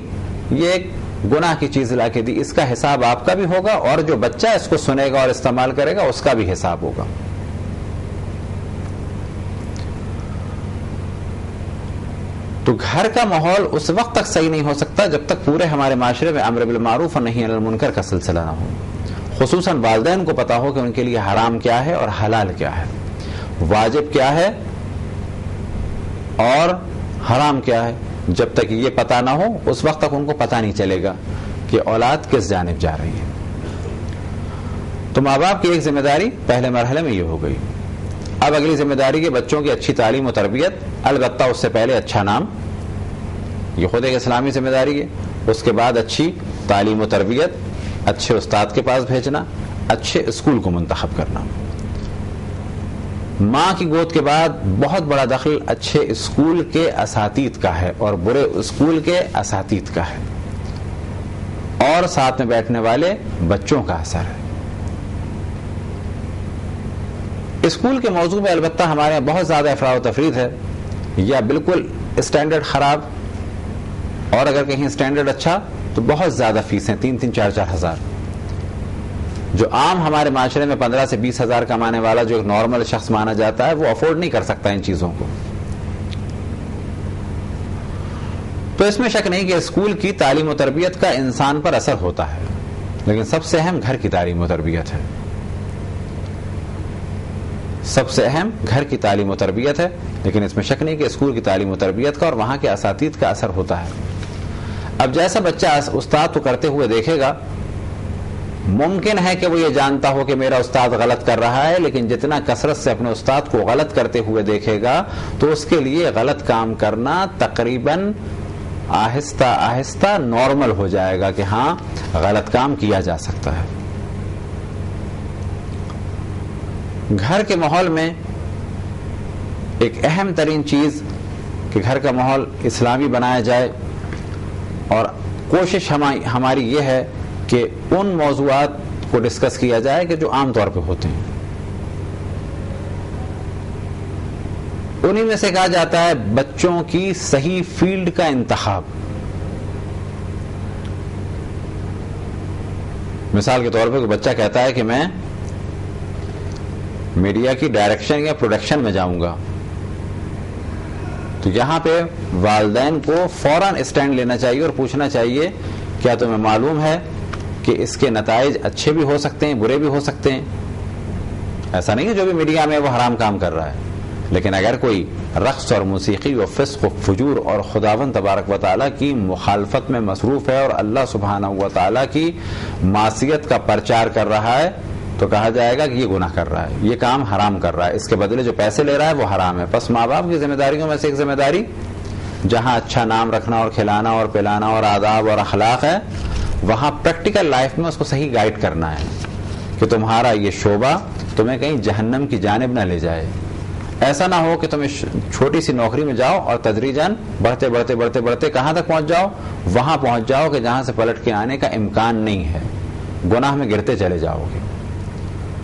یہ ایک گناہ کی چیز لا کے دی، اس کا حساب آپ کا بھی ہوگا اور جو بچہ اس کو سنے گا اور استعمال کرے گا اس کا بھی حساب ہوگا. تو گھر کا ماحول اس وقت تک صحیح نہیں ہو سکتا جب تک پورے ہمارے معاشرے میں امر بالمعروف اور نہی عن المنکر کا سلسلہ نہ ہو. خصوصاً والدین کو پتا ہو کہ ان کے لیے حرام کیا ہے اور حلال کیا ہے، واجب کیا ہے اور حرام کیا ہے. جب تک یہ پتا نہ ہو اس وقت تک ان کو پتا نہیں چلے گا کہ اولاد کس جانب جا رہی ہے. تو ماں باپ کی ایک ذمہ داری پہلے مرحلے میں یہ ہو گئی. اب اگلی ذمہ داری کہ بچوں کی اچھی تعلیم و تربیت، البتہ اس سے پہلے اچھا نام، یہ خود ایک اسلامی ذمہ داری ہے. اس کے بعد اچھی تعلیم و تربیت، اچھے استاد کے پاس بھیجنا، اچھے اسکول کو منتخب کرنا. ماں کی گود کے بعد بہت بڑا دخل اچھے اسکول کے اساتید کا ہے اور برے اسکول کے اساتید کا ہے، اور ساتھ میں بیٹھنے والے بچوں کا اثر ہے. اسکول کے موضوع میں البتہ ہمارے یہاں بہت زیادہ افراط و تفریط ہے، یا بالکل اسٹینڈرڈ خراب، اور اگر کہیں اسٹینڈرڈ اچھا تو بہت زیادہ فیسیں 3-3 4-4 ہزار. جو عام ہمارے معاشرے میں 15 سے 20 ہزار کمانے والا جو ایک نارمل شخص مانا جاتا ہے وہ افورڈ نہیں کر سکتا ان چیزوں کو. تو اس میں شک نہیں کہ اسکول کی تعلیم و تربیت کا انسان پر اثر ہوتا ہے، لیکن سب سے اہم گھر کی تعلیم و تربیت ہے. سب سے اہم گھر کی تعلیم و تربیت ہے، لیکن اس میں شک نہیں کہ اسکول کی تعلیم و تربیت کا اور وہاں کے اساتید کا اثر ہوتا ہے. اب جیسا بچہ استاد کو کرتے ہوئے دیکھے گا، ممکن ہے کہ وہ یہ جانتا ہو کہ میرا استاد غلط کر رہا ہے، لیکن جتنا کثرت سے اپنے استاد کو غلط کرتے ہوئے دیکھے گا تو اس کے لیے غلط کام کرنا تقریباً آہستہ آہستہ نارمل ہو جائے گا کہ ہاں غلط کام کیا جا سکتا ہے. گھر کے ماحول میں ایک اہم ترین چیز کہ گھر کا ماحول اسلامی بنایا جائے، اور کوشش ہماری یہ ہے کہ ان موضوعات کو ڈسکس کیا جائے کہ جو عام طور پہ ہوتے ہیں. انہی میں سے کہا جاتا ہے بچوں کی صحیح فیلڈ کا انتخاب. مثال کے طور پہ کوئی بچہ کہتا ہے کہ میں میڈیا کی ڈائریکشن یا پروڈکشن میں جاؤں گا، تو یہاں پہ والدین کو فوراً اسٹینڈ لینا چاہیے اور پوچھنا چاہیے کیا تمہیں معلوم ہے کہ اس کے نتائج اچھے بھی ہو سکتے ہیں برے بھی ہو سکتے ہیں. ایسا نہیں ہے جو بھی میڈیا میں وہ حرام کام کر رہا ہے، لیکن اگر کوئی رقص اور موسیقی و فسق و فجور اور خداوند تبارک و تعالیٰ کی مخالفت میں مصروف ہے اور اللہ سبحانہ و تعالیٰ کی معصیت کا پرچار کر رہا ہے، تو کہا جائے گا کہ یہ گناہ کر رہا ہے, یہ کام حرام کر رہا ہے, اس کے بدلے جو پیسے لے رہا ہے وہ حرام ہے. پس ماں باپ کی ذمہ داریوں میں سے ایک ذمہ داری جہاں اچھا نام رکھنا اور کھلانا اور پلانا اور آداب اور اخلاق ہے, وہاں پریکٹیکل لائف میں اس کو صحیح گائیڈ کرنا ہے کہ تمہارا یہ شعبہ تمہیں کہیں جہنم کی جانب نہ لے جائے. ایسا نہ ہو کہ تم چھوٹی سی نوکری میں جاؤ اور تدریجاً بڑھتے بڑھتے بڑھتے بڑھتے کہاں تک پہنچ جاؤ, وہاں پہنچ جاؤ کہ جہاں سے پلٹ کے آنے کا امکان نہیں ہے, گناہ میں گرتے چلے جاؤ گے.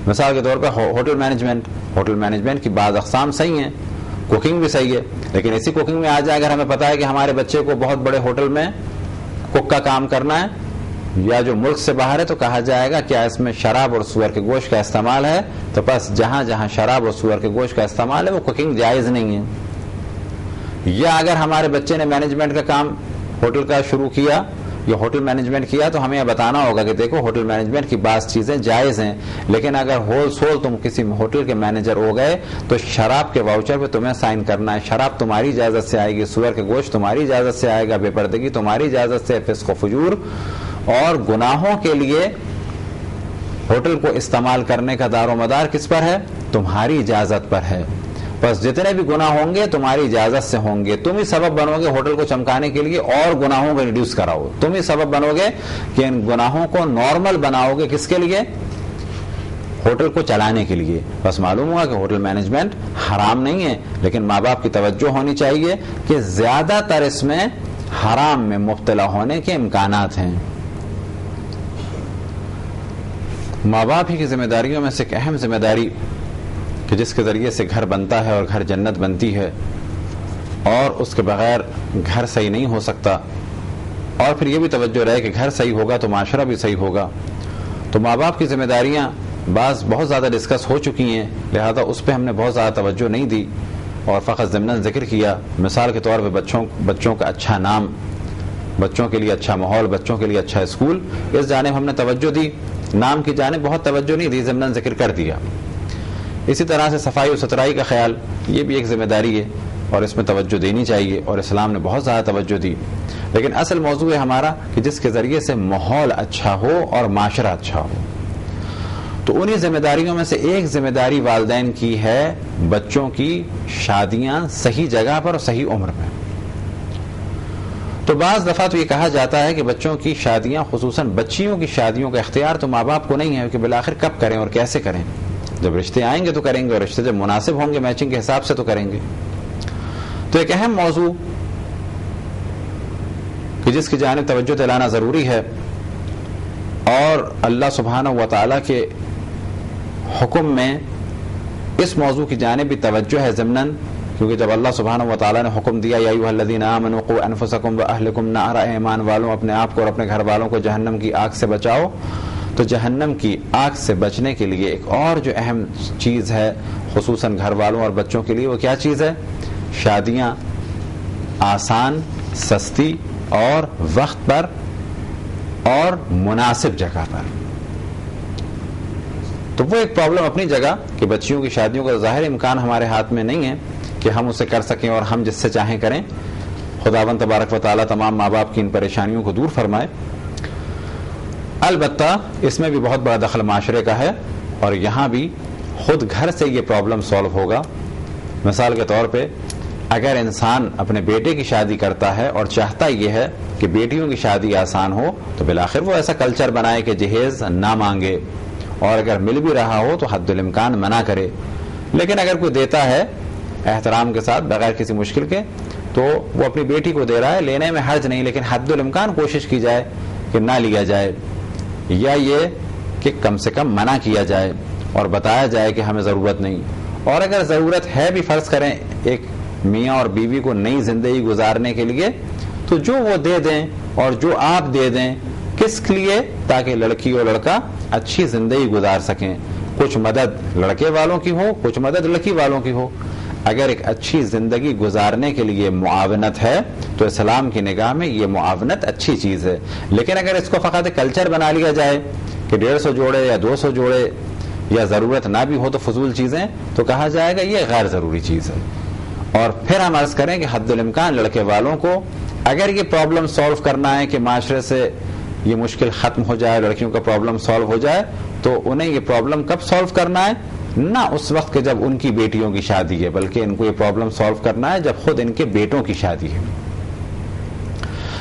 مثال کے طور پر ہوٹل مینجمنٹ کی بعض اقسام صحیح ہیں, کوکنگ بھی صحیح ہے, لیکن اسی کوکنگ میں آ جائے اگر ہمیں پتا ہے کہ ہمارے بچے کو بہت بڑے ہوٹل میں کک کا کام کرنا ہے یا جو ملک سے باہر ہے, تو کہا جائے گا کیا اس میں شراب اور سور کے گوشت کا استعمال ہے, تو بس جہاں جہاں شراب اور سور کے گوشت کا استعمال ہے وہ کوکنگ جائز نہیں ہے. یا اگر ہمارے بچے نے مینجمنٹ کا کام ہوٹل کا شروع کیا یا ہوٹل مینجمنٹ کیا, تو ہمیں یہ بتانا ہوگا کہ دیکھو ہوٹل مینجمنٹ کی بعض چیزیں جائز ہیں, لیکن اگر ہول سول تم کسی ہوٹل کے مینیجر ہو گئے تو شراب کے واؤچر پہ تمہیں سائن کرنا ہے, شراب تمہاری اجازت سے آئے گی, سور کے گوشت تمہاری اجازت سے آئے گا, بے پردگی تمہاری اجازت سے, فسق و فجور اور گناہوں کے لیے ہوٹل کو استعمال کرنے کا دار و مدار کس پر ہے, تمہاری اجازت پر ہے. بس جتنے بھی گناہ ہوں گے تمہاری اجازت سے ہوں گے, تم ہی سبب بنو گے ہوٹل کو چمکانے کے لیے اور گناہوں کو ریڈیوس کراؤ, تم ہی سبب بنو گے کہ ان گناہوں کو نارمل بناؤ گے, کس کے لیے, ہوٹل کو چلانے کے لیے. بس معلوم ہوا کہ ہوٹل مینجمنٹ حرام نہیں ہے, لیکن ماں باپ کی توجہ ہونی چاہیے کہ زیادہ تر اس میں حرام میں مبتلا ہونے کے امکانات ہیں. ماں باپ ہی کی ذمہ داریوں میں سے ایک اہم ذمہ داری کہ جس کے ذریعے سے گھر بنتا ہے اور گھر جنت بنتی ہے, اور اس کے بغیر گھر صحیح نہیں ہو سکتا, اور پھر یہ بھی توجہ رہے کہ گھر صحیح ہوگا تو معاشرہ بھی صحیح ہوگا. تو ماں باپ کی ذمہ داریاں بعض بہت زیادہ ڈسکس ہو چکی ہیں, لہذا اس پہ ہم نے بہت زیادہ توجہ نہیں دی اور فقط ضمناً ذکر کیا. مثال کے طور پہ بچوں کا اچھا نام, بچوں کے لیے اچھا ماحول, بچوں کے لیے اچھا اسکول, اس جانب ہم نے توجہ دی, نام کی جانب بہت توجہ نہیں دی, ضمناً ذکر کر دیا. اسی طرح سے صفائی و ستھرائی کا خیال, یہ بھی ایک ذمہ داری ہے اور اس میں توجہ دینی چاہیے, اور اسلام نے بہت زیادہ توجہ دی. لیکن اصل موضوع ہے ہمارا کہ جس کے ذریعے سے ماحول اچھا ہو اور معاشرہ اچھا ہو. تو انہی ذمہ داریوں میں سے ایک ذمہ داری والدین کی ہے بچوں کی شادیاں صحیح جگہ پر اور صحیح عمر میں. تو بعض دفعہ تو یہ کہا جاتا ہے کہ بچوں کی شادیاں, خصوصاً بچیوں کی شادیوں کا اختیار تو ماں باپ کو نہیں ہے کہ بالآخر کب کریں اور کیسے کریں. جب رشتے آئیں گے تو کریں گے, اور رشتے جب مناسب ہوں گے میچنگ کے حساب سے تو کریں گے. تو ایک اہم موضوع کہ جس کی جانب توجہ دلانا ضروری ہے, اور اللہ سبحانہ و تعالیٰ کے حکم میں اس موضوع کی جانب بھی توجہ ہے ضمناً, کیونکہ جب اللہ سبحانہ و تعالیٰ نے حکم دیا یا ایھا الذین آمنوا قوا انفسکم واہلکم نارا, ایمان والوں اپنے آپ کو اور اپنے گھر والوں کو جہنم کی آگ سے بچاؤ, تو جہنم کی آگ سے بچنے کے لیے ایک اور جو اہم چیز ہے خصوصاً گھر والوں اور بچوں کے لیے, وہ کیا چیز ہے, شادیاں آسان, سستی اور وقت پر اور مناسب جگہ پر. تو وہ ایک پرابلم اپنی جگہ کہ بچیوں کی شادیوں کا ظاہر امکان ہمارے ہاتھ میں نہیں ہے کہ ہم اسے کر سکیں اور ہم جس سے چاہیں کریں. خداوند تبارک و تعالیٰ تمام ماں باپ کی ان پریشانیوں کو دور فرمائے. البتہ اس میں بھی بہت بڑا دخل معاشرے کا ہے, اور یہاں بھی خود گھر سے یہ پرابلم سولو ہوگا. مثال کے طور پہ اگر انسان اپنے بیٹے کی شادی کرتا ہے اور چاہتا یہ ہے کہ بیٹیوں کی شادی آسان ہو, تو بالآخر وہ ایسا کلچر بنائے کہ جہیز نہ مانگے, اور اگر مل بھی رہا ہو تو حد الامکان منع کرے. لیکن اگر کوئی دیتا ہے احترام کے ساتھ بغیر کسی مشکل کے, تو وہ اپنی بیٹی کو دے رہا ہے, لینے میں حرج نہیں, لیکن حد الامکان کوشش کی جائے کہ نہ لیا جائے, یا یہ کہ کم سے کم منع کیا جائے اور بتایا جائے کہ ہمیں ضرورت نہیں. اور اگر ضرورت ہے بھی, فرض کریں ایک میاں اور بیوی کو نئی زندگی گزارنے کے لیے, تو جو وہ دے دیں اور جو آپ دے دیں, کس لیے, تاکہ لڑکی اور لڑکا اچھی زندگی گزار سکیں. کچھ مدد لڑکے والوں کی ہو, کچھ مدد لڑکی والوں کی ہو. اگر ایک اچھی زندگی گزارنے کے لیے معاونت ہے تو اسلام کی نگاہ میں یہ معاونت اچھی چیز ہے. لیکن اگر اس کو فقط کلچر بنا لیا جائے کہ 150 جوڑے یا 200 جوڑے, یا ضرورت نہ بھی ہو تو فضول چیزیں, تو کہا جائے گا یہ غیر ضروری چیز ہے. اور پھر ہم عرض کریں کہ حد الامکان لڑکے والوں کو اگر یہ پرابلم سولو کرنا ہے کہ معاشرے سے یہ مشکل ختم ہو جائے, لڑکیوں کا پرابلم سولو ہو جائے, تو انہیں یہ پرابلم کب سالو کرنا ہے؟ نہ اس وقت کہ جب ان کی بیٹیوں کی شادی ہے، بلکہ ان کو یہ پرابلم سالو کرنا ہے جب خود ان کے بیٹوں کی شادی ہے۔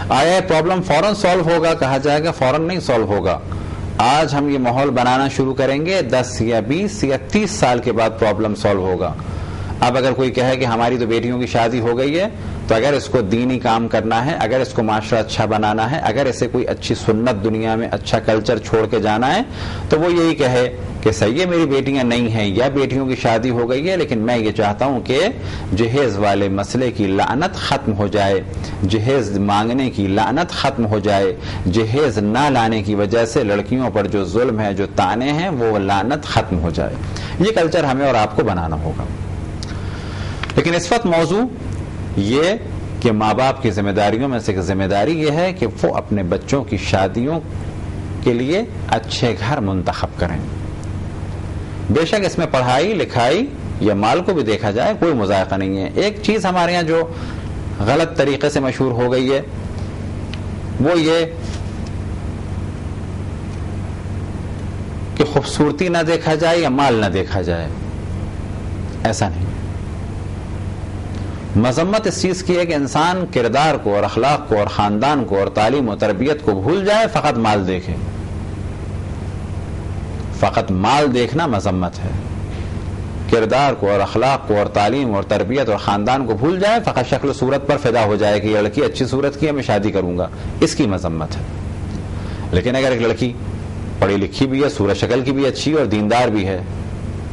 آیا یہ پرابلم فوراً سالو ہوگا؟ کہا جائے گا فوراً نہیں سالو ہوگا۔ آج ہم یہ ماحول بنانا شروع کریں گے، 10 یا 20 یا 30 سال کے بعد پرابلم سالو ہوگا۔ اب اگر کوئی کہے کہ ہماری تو بیٹیوں کی شادی ہو گئی ہے، تو اگر اس کو دینی کام کرنا ہے، اگر اس کو معاشرہ اچھا بنانا ہے، اگر اسے کوئی اچھی سنت دنیا میں اچھا کلچر چھوڑ کے جانا ہے، تو وہ یہی کہے کہ صحیح ہے میری بیٹیاں نہیں ہیں یا بیٹیوں کی شادی ہو گئی ہے، لیکن میں یہ چاہتا ہوں کہ جہیز والے مسئلے کی لعنت ختم ہو جائے، جہیز مانگنے کی لعنت ختم ہو جائے، جہیز نہ لانے کی وجہ سے لڑکیوں پر جو ظلم ہے، جو طعنے ہیں، وہ لعنت ختم ہو جائے۔ یہ کلچر ہمیں اور آپ کو بنانا ہوگا۔ لیکن اس وقت موضوع یہ کہ ماں باپ کی ذمہ داریوں میں سے ایک ذمہ داری یہ ہے کہ وہ اپنے بچوں کی شادیوں کے لیے اچھے گھر منتخب کریں۔ بے شک اس میں پڑھائی لکھائی یا مال کو بھی دیکھا جائے، کوئی مذائقہ نہیں ہے۔ ایک چیز ہمارے یہاں جو غلط طریقے سے مشہور ہو گئی ہے وہ یہ کہ خوبصورتی نہ دیکھا جائے یا مال نہ دیکھا جائے، ایسا نہیں۔ مذمت اس چیز کی ہے کہ انسان کردار کو اور اخلاق کو اور خاندان کو اور تعلیم و تربیت کو بھول جائے، فقط مال دیکھے۔ فقط مال دیکھنا مذمت ہے۔ کردار کو اور اخلاق کو اور تعلیم اور تربیت اور خاندان کو بھول جائے، فقط شکل و صورت پر فدا ہو جائے کہ یہ لڑکی اچھی صورت کی ہے، میں شادی کروں گا، اس کی مذمت ہے۔ لیکن اگر ایک لڑکی پڑھی لکھی بھی ہے، صورت شکل کی بھی اچھی اور دیندار بھی ہے،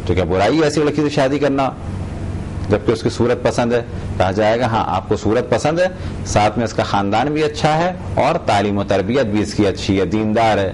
تو کیا برائی ہے ایسی لڑکی سے شادی کرنا جبکہ اس کی صورت پسند ہے؟ کہا جائے گا ہاں آپ کو صورت پسند ہے، ساتھ میں اس کا خاندان بھی اچھا ہے اور تعلیم و تربیت بھی اس کی اچھی ہے، دیندار ہے۔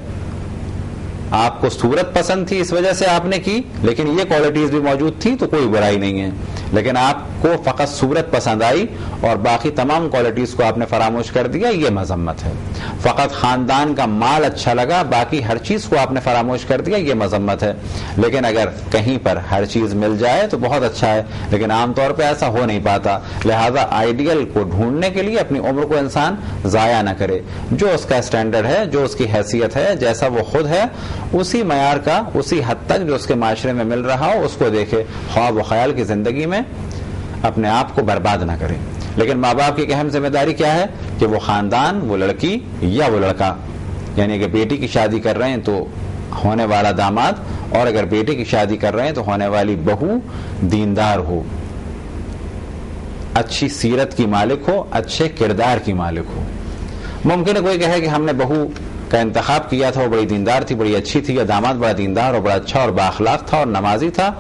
آپ کو صورت پسند تھی اس وجہ سے آپ نے کی، لیکن یہ کوالٹیز بھی موجود تھی تو کوئی برائی نہیں ہے۔ لیکن آپ کو فقط صورت پسند آئی اور باقی تمام کوالٹیز کو آپ نے فراموش کر دیا، یہ مذمت ہے۔ فقط خاندان کا مال اچھا لگا، باقی ہر چیز کو آپ نے فراموش کر دیا، یہ مذمت ہے۔ لیکن اگر کہیں پر ہر چیز مل جائے تو بہت اچھا ہے، لیکن عام طور پہ ایسا ہو نہیں پاتا۔ لہذا آئیڈیل کو ڈھونڈنے کے لیے اپنی عمر کو انسان ضائع نہ کرے۔ جو اس کا اسٹینڈرڈ ہے، جو اس کی حیثیت ہے، جیسا وہ خود ہے، اسی معیار کا، اسی حد تک جو اس کے معاشرے میں مل رہا ہو اس کو دیکھے، خواب و خیال کی زندگی میں اپنے آپ کو برباد نہ کرے۔ لیکن ماں باپ کی ایک اہم ذمہ داری کیا ہے کہ وہ خاندان، وہ لڑکی یا وہ لڑکا، یعنی کہ بیٹی کی شادی کر رہے ہیں تو ہونے والا داماد، اور اگر بیٹے کی شادی کر رہے ہیں تو ہونے والی بہو دیندار ہو، اچھی سیرت کی مالک ہو، اچھے کردار کی مالک ہو۔ ممکن ہے کوئی کہے کہ ہم نے بہو کا انتخاب کیا تھا، وہ بڑی دیندار تھی، بڑی اچھی تھی، یا داماد بڑا دیندار اور بڑا اچھا اور بااخلاق تھا اور نمازی تھا،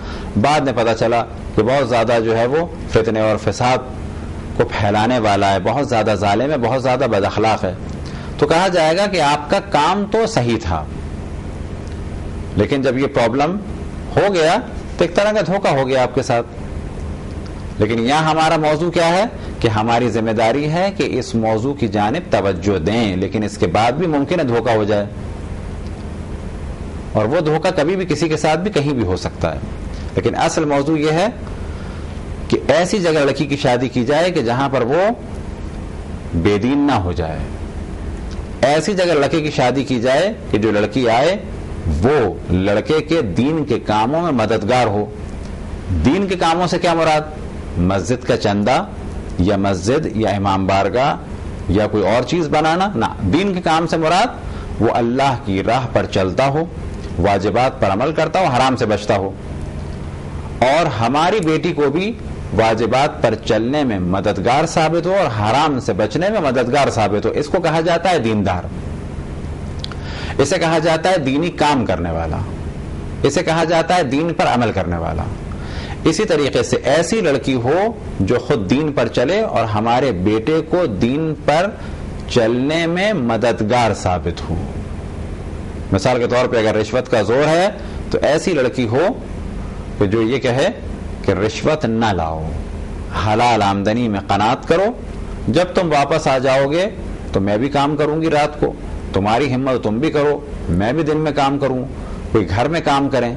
بعد میں پتہ چلا کہ بہت زیادہ جو ہے وہ فتنے اور فساد کو پھیلانے والا ہے، بہت زیادہ ظالم ہے، بہت زیادہ بد اخلاق ہے، تو کہا جائے گا کہ آپ کا کام تو صحیح تھا، لیکن جب یہ پرابلم ہو گیا تو ایک طرح کا دھوکہ ہو گیا آپ کے ساتھ۔ لیکن یہاں ہمارا موضوع کیا ہے کہ ہماری ذمہ داری ہے کہ اس موضوع کی جانب توجہ دیں، لیکن اس کے بعد بھی ممکن ہے دھوکہ ہو جائے، اور وہ دھوکہ کبھی بھی کسی کے ساتھ بھی کہیں بھی ہو سکتا ہے۔ لیکن اصل موضوع یہ ہے کہ ایسی جگہ لڑکی کی شادی کی جائے کہ جہاں پر وہ بے دین نہ ہو جائے، ایسی جگہ لڑکے کی شادی کی جائے کہ جو لڑکی آئے وہ لڑکے کے دین کے کاموں میں مددگار ہو۔ دین کے کاموں سے کیا مراد؟ مسجد کا چندہ یا مسجد یا امام بارگاہ یا کوئی اور چیز بنانا نہ، دین کے کام سے مراد وہ اللہ کی راہ پر چلتا ہو، واجبات پر عمل کرتا ہو، حرام سے بچتا ہو، اور ہماری بیٹی کو بھی واجبات پر چلنے میں مددگار ثابت ہو اور حرام سے بچنے میں مددگار ثابت ہو۔ اس کو کہا جاتا ہے دیندار، اسے کہا جاتا ہے دینی کام کرنے والا، اسے کہا جاتا ہے دین پر عمل کرنے والا۔ اسی طریقے سے ایسی لڑکی ہو جو خود دین پر چلے اور ہمارے بیٹے کو دین پر چلنے میں مددگار ثابت ہو۔ مثال کے طور پہ اگر رشوت کا زور ہے تو ایسی لڑکی ہو کہ جو یہ کہے کہ رشوت نہ لاؤ، حلال آمدنی میں قناعت کرو، جب تم واپس آ جاؤ گے تو میں بھی کام کروں گی رات کو، تمہاری ہمت تم بھی کرو، میں بھی دن میں کام کروں، کوئی گھر میں کام کریں،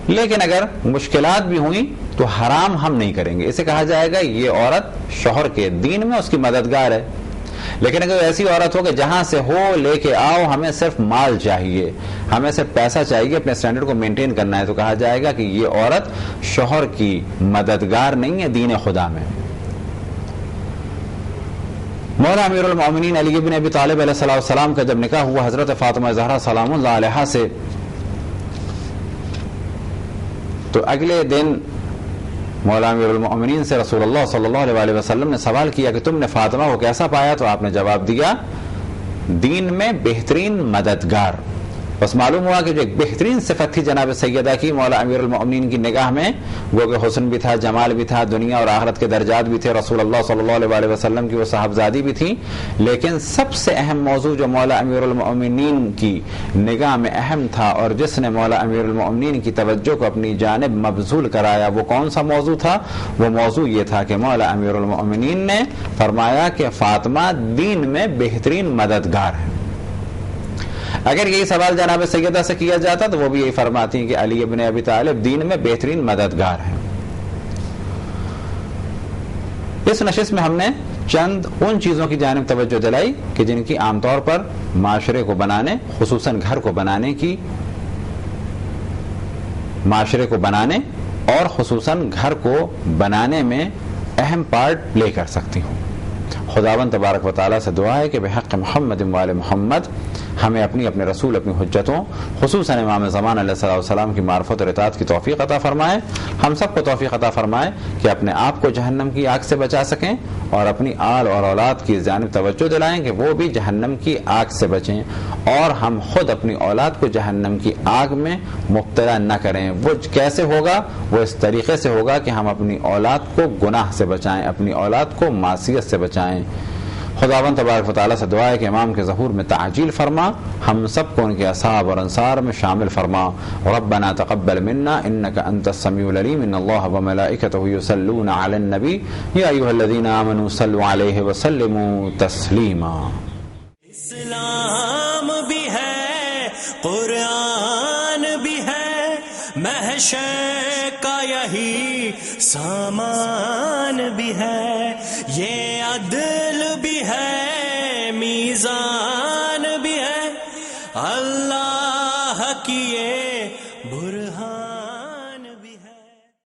لیکن اگر مشکلات بھی ہوئیں تو حرام ہم نہیں کریں گے۔ اسے کہا جائے گا یہ عورت شوہر کے دین میں اس کی مددگار ہے۔ لیکن اگر ایسی عورت ہو کہ جہاں سے ہو لے کے آؤ، ہمیں صرف مال چاہیے، ہمیں صرف پیسہ چاہیے، اپنے اسٹینڈرڈ کو مینٹین کرنا ہے، تو کہا جائے گا کہ یہ عورت شوہر کی مددگار نہیں ہے دین خدا میں۔ مولا امیر المومنین علی بن ابی طالب علیہ السلام کا جب نکاح ہوا حضرت فاطمہ زہرا سلام اللہ علیہا سے، تو اگلے دن مولا امیر المومنین سے رسول اللہ صلی اللہ علیہ وسلم نے سوال کیا کہ تم نے فاطمہ کو کیسا پایا؟ تو آپ نے جواب دیا دین میں بہترین مددگار۔ بس معلوم ہوا کہ جو ایک بہترین صفت تھی جناب سیدہ کی مولا امیر المومنین کی نگاہ میں، وہ کہ حسن بھی تھا، جمال بھی تھا، دنیا اور آخرت کے درجات بھی تھے، رسول اللہ صلی اللہ علیہ وسلم کی وہ صاحبزادی بھی تھی، لیکن سب سے اہم موضوع جو مولا امیر المومنین کی نگاہ میں اہم تھا اور جس نے مولا امیر المومنین کی توجہ کو اپنی جانب مبذول کرایا، وہ کون سا موضوع تھا؟ وہ موضوع یہ تھا کہ مولا امیر المومنین نے فرمایا کہ فاطمہ دین میں بہترین مددگار ہے۔ اگر یہی سوال جناب سیدہ سے کیا جاتا تو وہ بھی یہی فرماتی ہیں کہ علی ابن ابی طالب دین میں بہترین مددگار ہیں۔ اس نشست میں ہم نے چند ان چیزوں کی جانب توجہ دلائی کہ جن کی عام طور پر معاشرے کو بنانے، خصوصاً گھر کو بنانے کی، معاشرے کو بنانے اور خصوصاً گھر کو بنانے میں اہم پارٹ پلے کر سکتی ہوں۔ خداوند تبارک و تعالیٰ سے دعا ہے کہ بحق محمد وآل محمد ہمیں اپنے رسول، اپنی حجتوں، خصوصاً امام زمان علیہ السلام کی معرفت اور اطاعت کی توفیق عطا فرمائے۔ ہم سب کو توفیق عطا فرمائے کہ اپنے آپ کو جہنم کی آگ سے بچا سکیں اور اپنی آل اور اولاد کی جانب توجہ دلائیں کہ وہ بھی جہنم کی آگ سے بچیں، اور ہم خود اپنی اولاد کو جہنم کی آگ میں مبتلا نہ کریں۔ وہ کیسے ہوگا؟ وہ اس طریقے سے ہوگا کہ ہم اپنی اولاد کو گناہ سے بچائیں، اپنی اولاد کو معصیت سے بچائیں۔ خداوند تبارک و تعالیٰ سے دعا ہے کہ امام کے ظہور میں تعجیل فرما، ہم سب کو ان کے اصحاب اور انصار میں شامل فرما۔ ربنا تقبل منا انك انت السميع العليم ان الله وملائكته يصلون على النبي يا ايها الذين امنوا صلوا عليه وسلموا تسليما۔ اسلام بھی ہے، قرآن بھی ہے، محشر کا یہی سامان بھی ہے، یہ عدل بھی ہے، میزان بھی ہے، اللہ کی